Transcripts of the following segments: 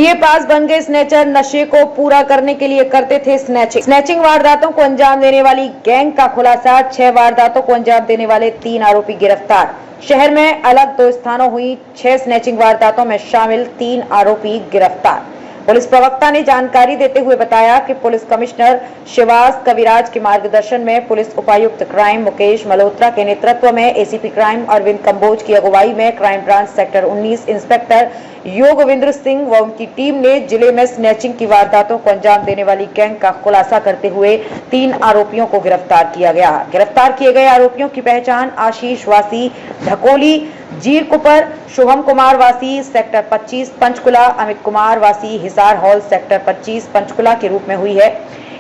BA पास बन गए snatcher नशे को पूरा करने के लिए करते थे स्नैचिंग वारदातों को अंजाम देने वाली गैंग का खुलासा। 6 वारदातों को अंजाम देने वाले 3 आरोपी गिरफ्तार। शहर में अलग 2 स्थानों हुई 6 स्नैचिंग वारदातों में शामिल 3 आरोपी गिरफ्तार। पुलिस प्रवक्ता ने जानकारी देते हुए बताया कि पुलिस कमिश्नर शिवास कविराज के मार्गदर्शन में पुलिस उपायुक्त क्राइम मुकेश मल्होत्रा के नेतृत्व में एसीपी क्राइम अरविंद कंबोज की अगुवाई में crime branch sector 19 inspector Yogvinder Singh व उनकी टीम ने जिले में स्नैचिंग की वारदातों को अंजाम देने वाली गैंग का खुलासा करते हुए 3 आरोपियों को गिरफ्तार किया गया। गिरफ्तार किए गए आरोपियों की पहचान आशीष वासी ढकोली जीरकुपर, शुभम कुमार वासी सेक्टर 25 पंचकुला, अमित कुमार वासी हिसार हॉल सेक्टर 25 पंचकुला के रूप में हुई है।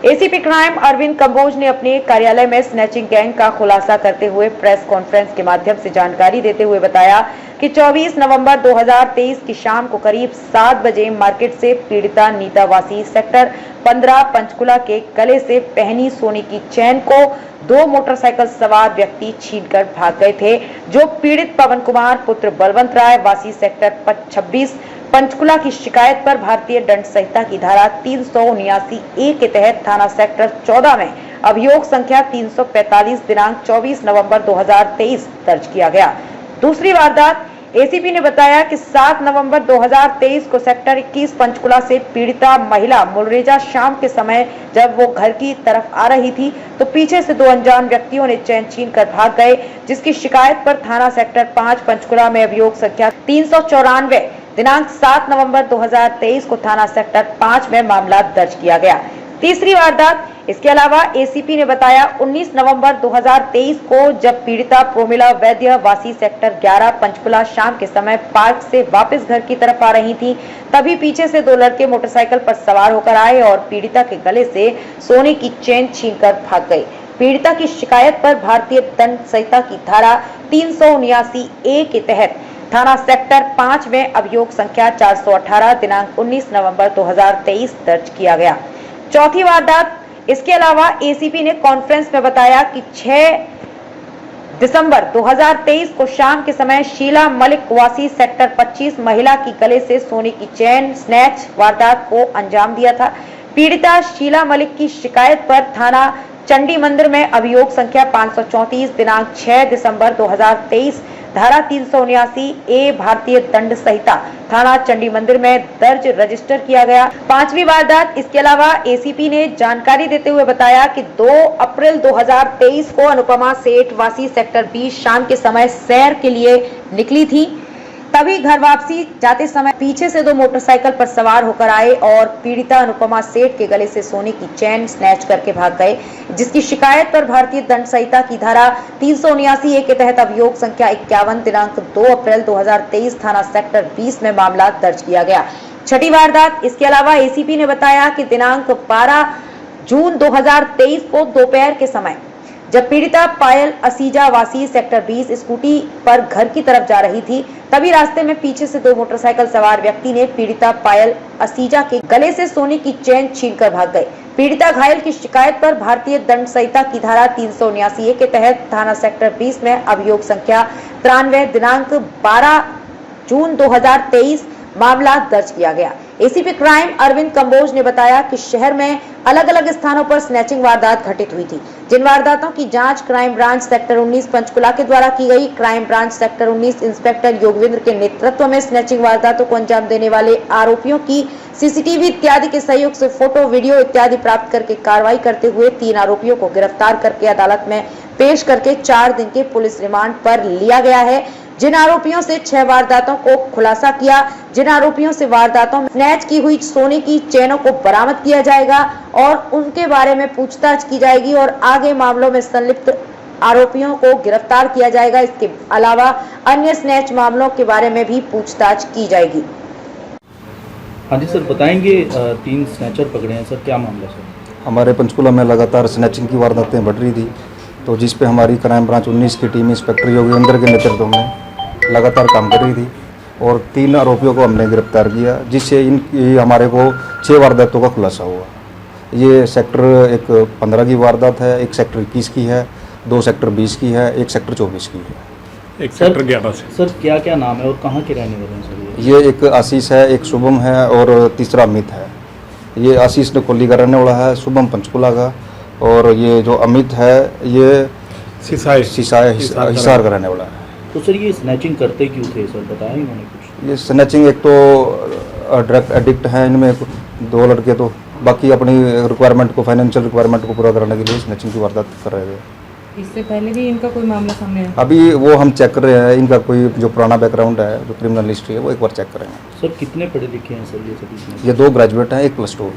एसीपी क्राइम अरविंद कंबोज ने अपने कार्यालय में स्नैचिंग गैंग का खुलासा करते हुए प्रेस कॉन्फ्रेंस के माध्यम से जानकारी देते हुए बताया कि 24 नवंबर 2023 की शाम को करीब 7 बजे मार्केट से पीड़िता नीता वासी सेक्टर 15 पंचकुला के गले से पहनी सोने की चैन को 2 मोटरसाइकिल सवार व्यक्ति छीनकर भाग गए थे, जो पीड़ित पवन कुमार पुत्र बलवंत राय वासी सेक्टर 26 पंचकुला की शिकायत पर भारतीय दंड संहिता की धारा 379A के तहत थाना सेक्टर 14 में अभियोग संख्या 345 दिनांक 24 नवंबर 2023 दर्ज किया गया। दूसरी वारदात एसीपी ने बताया कि 7 नवंबर 2023 को सेक्टर 21 पंचकुला से पीड़िता महिला मुलरेजा शाम के समय जब वो घर की तरफ आ रही थी तो पीछे से 2 अनजान व्यक्तियों ने चैन छीनकर भाग गए, जिसकी शिकायत पर थाना सेक्टर 5 पंचकुला में अभियोग संख्या 394 दिनांक 7 नवंबर 2023 को थाना सेक्टर 5 में मामला दर्ज किया गया। तीसरी वारदात इसके अलावा एसीपी ने बताया 19 नवंबर 2023 को जब पीड़िता प्रोमिला वैद्य वासी सेक्टर 11 पंचकुला शाम के समय पार्क से वापस घर की तरफ आ रही थी, तभी पीछे से 2 लड़के मोटरसाइकिल पर सवार होकर आए और पीड़िता के गले से सोने की चेन छीनकर भाग गए। पीड़िता की शिकायत पर भारतीय दंड संहिता की धारा 379A के तहत थाना सेक्टर 5 में अभियोग संख्या 418 दिनांक 19 नवंबर 2023 दर्ज किया गया। चौथी वारदात इसके अलावा एसीपी ने कॉन्फ्रेंस में बताया कि 6 दिसंबर 2023 को शाम के समय शीला मलिक वासी सेक्टर 25 महिला की गले से सोने की चैन स्नैच वारदात को अंजाम दिया था। पीड़िता शीला मलिक की शिकायत पर थाना चंडी मंदिर में अभियोग संख्या 534 दिनांक 6 दिसंबर 2023 धारा 379A भारतीय दंड संहिता थाना चंडी मंदिर में दर्ज रजिस्टर किया गया। 5वीं वारदात इसके अलावा एसीपी ने जानकारी देते हुए बताया कि 2 अप्रैल 2023 को अनुपमा सेठ वासी सेक्टर 20 शाम के समय सैर के लिए निकली थी, तभी घर वापसी जाते समय पीछे से 2 मोटरसाइकिल पर सवार होकर आए और पीड़िता अनुपमा सेठ के गले से सोने की चैन स्नैच करके भाग गए, जिसकी शिकायत पर भारतीय दंड संहिता की धारा 379A के तहत अभियोग संख्या 51 दिनांक 2 अप्रैल 2023 थाना सेक्टर 20 में मामला दर्ज किया गया। छठी वारदात इसके अलावा एसीपी ने बताया कि दिनांक 12 जून 2023 को दोपहर के समय जब पीड़िता पायल असीजा वासी सेक्टर 20 स्कूटी पर घर की तरफ जा रही थी, तभी रास्ते में पीछे से 2 मोटरसाइकिल सवार व्यक्ति ने पीड़िता पायल असीजा के गले से सोने की चेन छीनकर भाग गए। पीड़िता घायल की शिकायत पर भारतीय दंड संहिता की धारा 379A के तहत थाना सेक्टर 20 में अभियोग संख्या 93 दिनांक 12 जून 2023 मामला दर्ज किया गया। एसीपी क्राइम अरविंद कंबोज ने बताया कि शहर में अलग अलग स्थानों पर स्नैचिंग वारदात घटित हुई थी, जिन वारदातों की जांच क्राइम ब्रांच सेक्टर 19 पंचकुला के द्वारा की गई। क्राइम ब्रांच सेक्टर 19 इंस्पेक्टर योगविंद्र के नेतृत्व में स्नैचिंग वारदातों को अंजाम देने वाले आरोपियों की सीसीटीवी इत्यादि के सहयोग से फोटो वीडियो इत्यादि प्राप्त करके कार्रवाई करते हुए 3 आरोपियों को गिरफ्तार करके अदालत में पेश करके 4 दिन के पुलिस रिमांड पर लिया गया है। जिन आरोपियों से 6 वारदातों को खुलासा किया, जिन आरोपियों से वारदातों में स्नैच की हुई सोने की चैनों को बरामद किया जाएगा और उनके बारे में पूछताछ की जाएगी और आगे मामलों में संलिप्त आरोपियों को गिरफ्तार किया जाएगा। इसके अलावा अन्य स्नैच मामलों के बारे में भी पूछताछ की जाएगी। हाँ जी सर, बताएंगे 3 स्नैचर पकड़े हैं सर, क्या मामला सर? हमारे पंचकुला में लगातार स्नैचिंग की वारदातें बढ़ रही थी, तो जिस पे हमारी क्राइम ब्रांच 19 की टीम इंस्पेक्टर योगेंद्र के नेतृत्व में लगातार काम कर रही थी और 3 आरोपियों को हमने गिरफ्तार किया, जिससे हमारे को 6 वारदातों का खुलासा हुआ। ये सेक्टर एक 15 की वारदात है, एक सेक्टर 21 की है, 2 सेक्टर 20 की है, एक सेक्टर 24 की है, एक सेक्टर 11 से। सर क्या क्या नाम है और कहाँ के रहने वाले हैं सर? ये एक आशीष है, एक शुभम है और तीसरा अमित है। ये आशीष ने कोली का रहने वाला है, शुभम पंचकुला का, और ये जो अमित है ये हिसार का रहने वाला है। तो सर ये स्नैचिंग करते क्यों थे सर, बताएं उन्होंने कुछ? ये स्नैचिंग एक तो ड्रग एडिक्ट हैं इनमें 2 लड़के, तो बाकी अपनी रिक्वायरमेंट को, फाइनेंशियल रिक्वायरमेंट को पूरा कराने के लिए स्नैचिंग की वारदात कर रहे थे। इससे पहले भी इनका कोई मामला सामने आया? अभी वो हम चेक कर रहे हैं, इनका कोई जो पुराना बैकग्राउंड है, जो क्रिमिनल हिस्ट्री है, वो एक बार चेक करेंगे। सर कितने पढ़े लिखे हैं सर ये सभी? ये 2 ग्रेजुएट हैं, 1 +2।